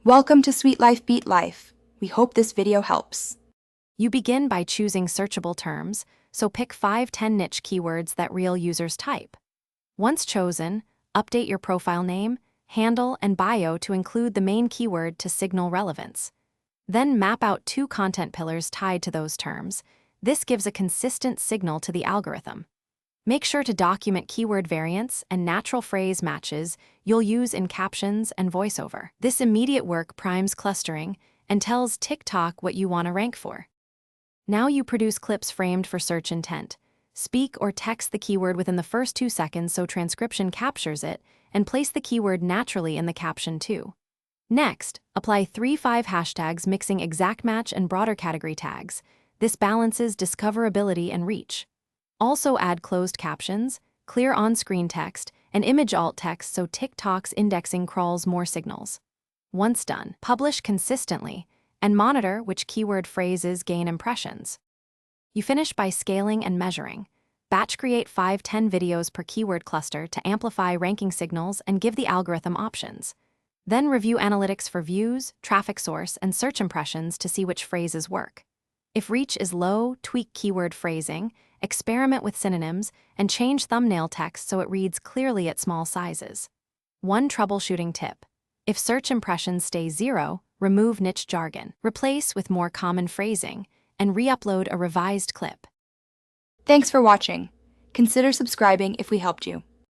Welcome to Sweet Life Beat Life. We hope this video helps. You begin by choosing searchable terms, so pick 5-10 niche keywords that real users type. Once chosen, update your profile name, handle, and bio to include the main keyword to signal relevance. Then map out 2 content pillars tied to those terms. This gives a consistent signal to the algorithm. Make sure to document keyword variants and natural phrase matches you'll use in captions and voiceover. This immediate work primes clustering and tells TikTok what you want to rank for. Now you produce clips framed for search intent. Speak or text the keyword within the first 2 seconds so transcription captures it, and place the keyword naturally in the caption too. Next, apply 3-5 hashtags mixing exact match and broader category tags. This balances discoverability and reach. Also add closed captions, clear on-screen text, and image alt text so TikTok's indexing crawls more signals. Once done, publish consistently and monitor which keyword phrases gain impressions. You finish by scaling and measuring. Batch create 5-10 videos per keyword cluster to amplify ranking signals and give the algorithm options. Then review analytics for views, traffic source, and search impressions to see which phrases work. If reach is low, tweak keyword phrasing, experiment with synonyms, and change thumbnail text so it reads clearly at small sizes. One troubleshooting tip: if search impressions stay 0, remove niche jargon, replace with more common phrasing, and re-upload a revised clip. Thanks for watching. Consider subscribing if we helped you.